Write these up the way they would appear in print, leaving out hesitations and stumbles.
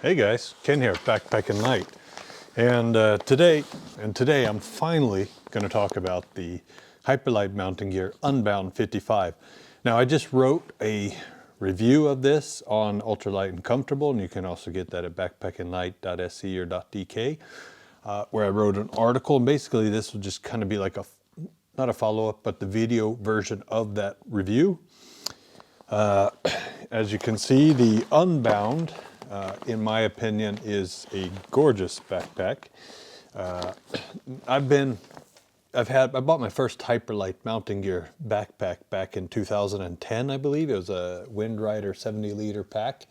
Hey guys, Ken here, Backpacking Night. And today I'm finally going to talk about the Hyperlite mountain gear Unbound 55. Now I just wrote a review of this on Ultralight and Comfortable, and you can also get that at backpackingnight.se or .dk, where I wrote an article. And basically this will just kind of be like not a follow-up, but the video version of that review. As you can see, the Unbound, in my opinion, is a gorgeous backpack. I bought my first Hyperlite mountain gear backpack back in 2010, I believe. It was a Windrider 70-liter pack.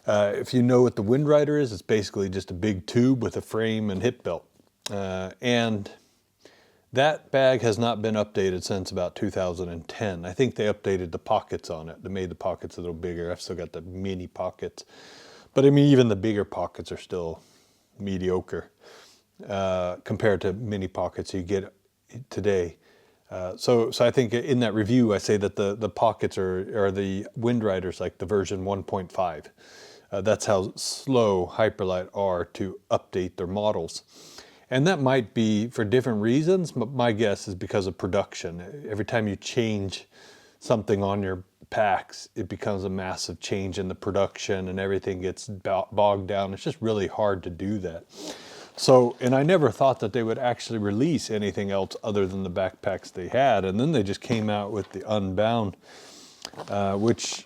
If you know what the Windrider is, it's basically just a big tube with a frame and hip belt. And that bag has not been updated since about 2010. I think they updated the pockets on it. They made the pockets a little bigger. I've still got the mini pockets. But I mean, even the bigger pockets are still mediocre compared to mini pockets you get today. So I think in that review, I say that the pockets are the Windriders, like the version 1.5. That's how slow Hyperlite are to update their models. And that might be for different reasons, but my guess is because of production. Every time you change something on your packs, it becomes a massive change in the production and everything gets bogged down. It's just really hard to do that. So, and I never thought that they would actually release anything else other than the backpacks they had. And then they just came out with the Unbound, which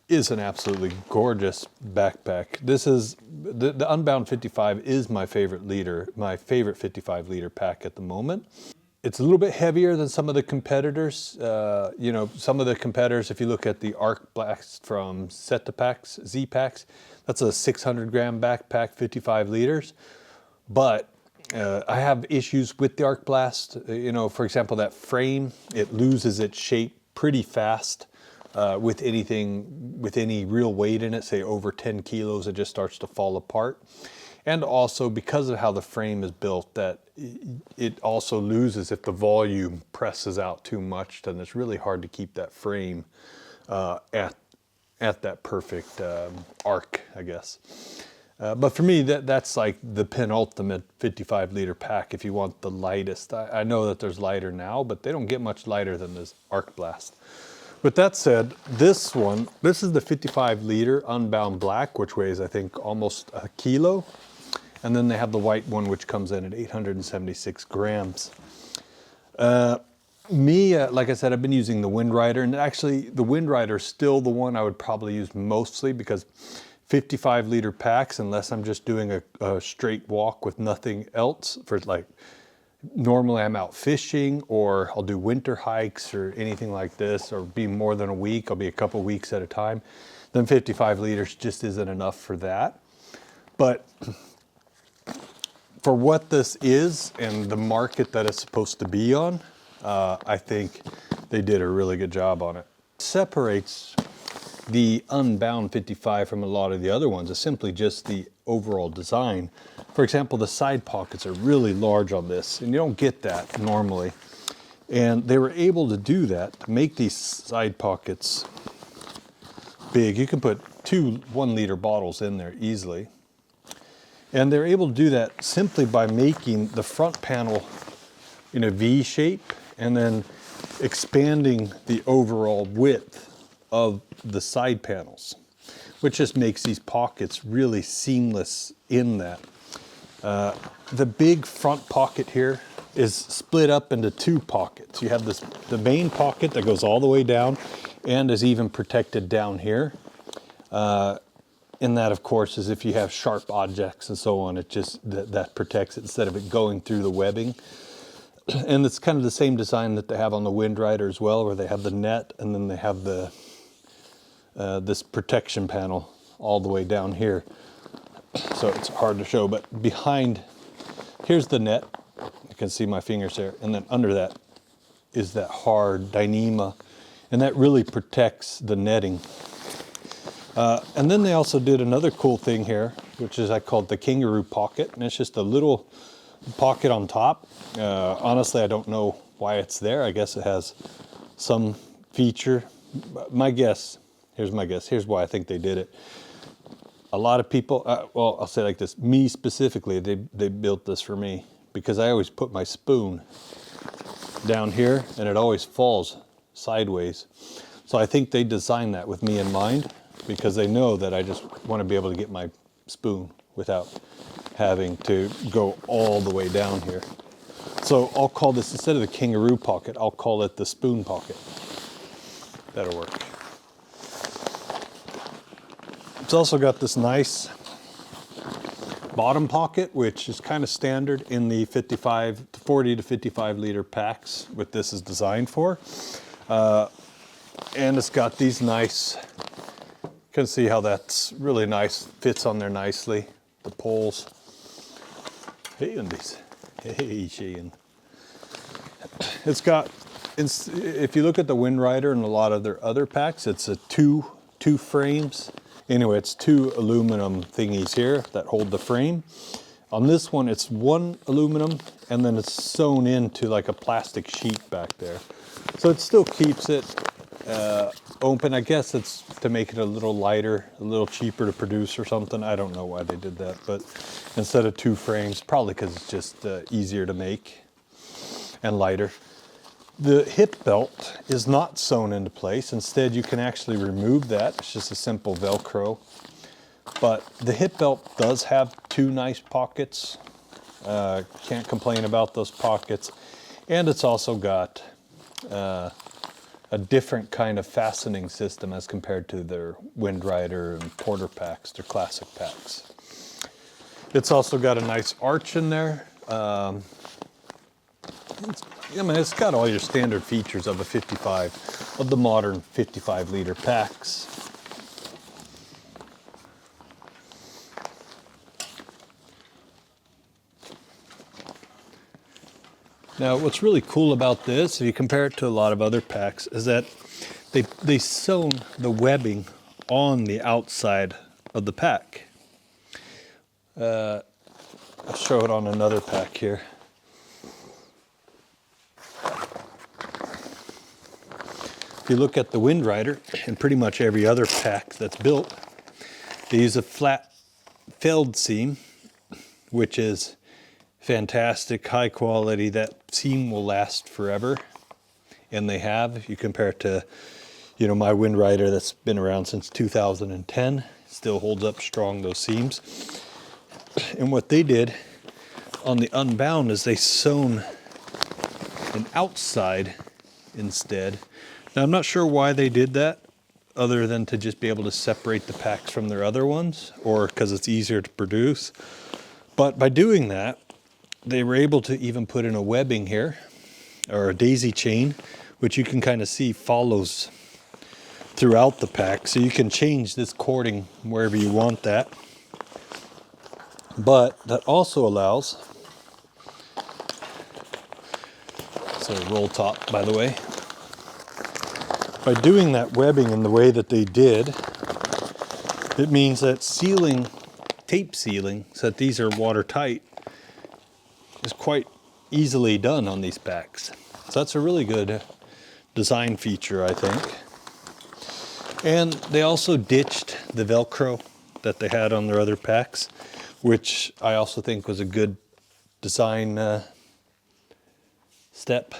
is an absolutely gorgeous backpack. This is, the Unbound 55 is my favorite 55-liter pack at the moment. It's a little bit heavier than some of the competitors. You know, some of the competitors, if you look at the Arc Blast from Set-to-Packs, Z-Packs, that's a 600-gram backpack, 55 liters. But I have issues with the Arc Blast. You know, for example, that frame, it loses its shape pretty fast. With any real weight in it, say over 10 kilos, it just starts to fall apart. And also because of how the frame is built, that it also loses if the volume presses out too much. Then it's really hard to keep that frame at that perfect arc, I guess. But for me, that's like the penultimate 55-liter pack if you want the lightest. I know that there's lighter now, but they don't get much lighter than this Arc Blast. With that said, this is the 55-liter Unbound Black, which weighs, I think, almost a kilo. And then they have the white one, which comes in at 876 grams. Like I said, I've been using the Windrider, and actually the Windrider is still the one I would probably use mostly, because 55-liter packs, unless I'm just doing a straight walk with nothing else, for like, normally I'm out fishing, or I'll do winter hikes or anything like this, or be more than a week, I'll be a couple weeks at a time, then 55 liters just isn't enough for that. But for what this is and the market that it's supposed to be on, I think they did a really good job on it. What separates the Unbound 55 from a lot of the other ones is simply just the overall design. For example, the side pockets are really large on this, and you don't get that normally. And they were able to do that, to make these side pockets big. You can put 2 1-liter bottles in there easily. And they're able to do that simply by making the front panel in a V shape and then expanding the overall width of the side panels, which just makes these pockets really seamless in that. The big front pocket here is split up into 2 pockets. You have the main pocket that goes all the way down and is even protected down here. And that, of course, is if you have sharp objects and so on, it just that protects it instead of it going through the webbing. And it's kind of the same design that they have on the Windrider as well, where they have the net and then they have the this protection panel all the way down here. So it's hard to show, but behind, here's the net. You can see my fingers there. And then under that is that hard Dyneema, and that really protects the netting. And then they also did another cool thing here, which is I called the kangaroo pocket, and it's just a little pocket on top. Honestly, I don't know why it's there. I guess it has some feature. My guess, here's my guess, here's why I think they did it. a lot of people, well, I'll say it like this, me specifically, they built this for me because I always put my spoon down here and it always falls sideways. So I think they designed that with me in mind because they know that I just want to be able to get my spoon without having to go all the way down here. So I'll call this, instead of the kangaroo pocket, I'll call it the spoon pocket. That'll work. It's also got this nice bottom pocket, which is kind of standard in the 40 to 55 liter packs, what this is designed for. And it's got these nice, you can see how that's really nice, fits on there nicely. The poles. Hey, Undies. Hey, Shane. It's got, if you look at the Wind Rider and a lot of their other packs, it's a two frames. Anyway, it's two aluminum thingies here that hold the frame. On this one, it's one aluminum and then it's sewn into like a plastic sheet back there. So it still keeps it open. I guess it's to make it a little lighter, a little cheaper to produce or something. I don't know why they did that, but instead of two frames, probably because it's just easier to make and lighter. The hip belt is not sewn into place. Instead, you can actually remove that. It's just a simple Velcro. But the hip belt does have two nice pockets. Can't complain about those pockets. And it's also got a different kind of fastening system as compared to their Wind Rider and Porter packs, their classic packs. It's also got a nice arch in there. It's got all your standard features of a 55, of the modern 55 liter packs. Now, what's really cool about this, if you compare it to a lot of other packs, is that they sewn the webbing on the outside of the pack. I'll show it on another pack here. If you look at the Wind Rider and pretty much every other pack that's built, they use a flat felled seam, which is fantastic, high quality. That seam will last forever, and they have. If you compare it to, my Wind Rider that's been around since 2010, still holds up strong, those seams. And what they did on the Unbound is they sewn an outside instead. Now, I'm not sure why they did that, other than to just be able to separate the packs from their other ones, or because it's easier to produce. But by doing that, they were able to even put in a webbing here, or a daisy chain, which you can kind of see follows throughout the pack. So you can change this cording wherever you want that. But that also allows, it's a roll top, by the way. By doing that webbing in the way that they did, it means that tape sealing, so that these are watertight, is quite easily done on these packs. So that's a really good design feature, I think. And they also ditched the Velcro that they had on their other packs, which I also think was a good design step.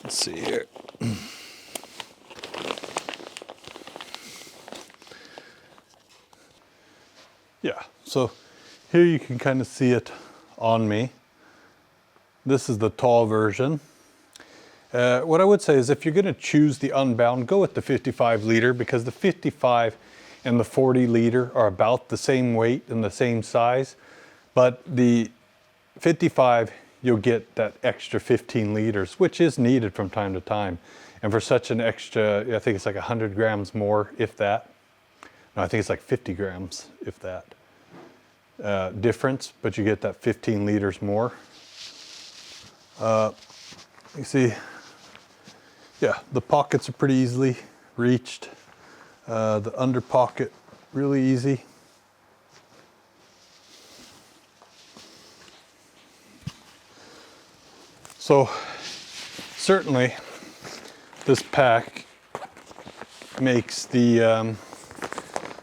Let's see here. Yeah, so here you can kind of see it on me. This is the tall version. What I would say is if you're going to choose the Unbound, go with the 55 liter, because the 55 and the 40 liter are about the same weight and the same size. But the 55, you'll get that extra 15 liters, which is needed from time to time. And for such an extra, I think it's like 100 grams more, if that. No, I think it's like 50 grams, if that, difference, but you get that 15 liters more. You see, yeah, the pockets are pretty easily reached. The under pocket, really easy. So certainly this pack makes the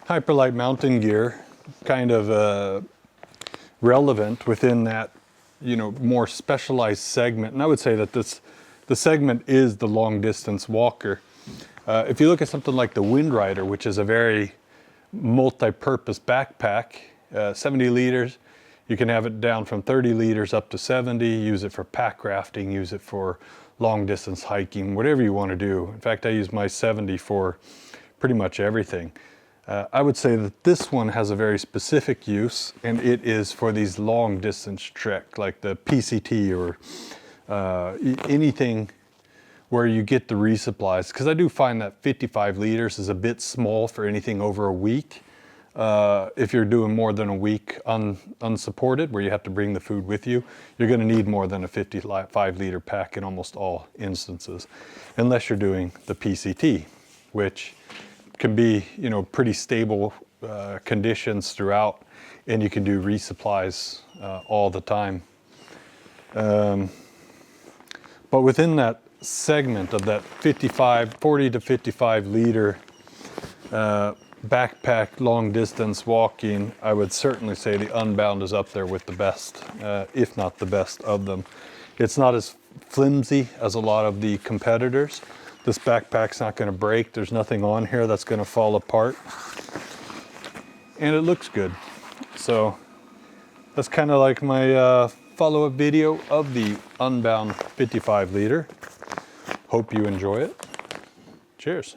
Hyperlite mountain gear kind of relevant within that, you know, more specialized segment. And I would say that the segment is the long distance walker. If you look at something like the Wind Rider, which is a very multi-purpose backpack, 70 liters, you can have it down from 30 liters up to 70, use it for pack rafting, use it for long distance hiking, whatever you want to do. In fact, I use my 70 for pretty much everything. I would say that this one has a very specific use, and it is for these long distance trek, like the PCT or anything where you get the resupplies. Because I do find that 55 liters is a bit small for anything over a week. If you're doing more than a week unsupported, where you have to bring the food with you, you're going to need more than a 55 liter pack in almost all instances, unless you're doing the PCT, which can be, you know, pretty stable conditions throughout, and you can do resupplies all the time. But within that segment of that 40 to 55 liter backpack long distance walking, I would certainly say the Unbound is up there with the best, if not the best of them. It's not as flimsy as a lot of the competitors. This backpack's not going to break. There's nothing on here that's going to fall apart. And it looks good. So that's kind of like my follow-up video of the Unbound 55 liter. Hope you enjoy it. Cheers.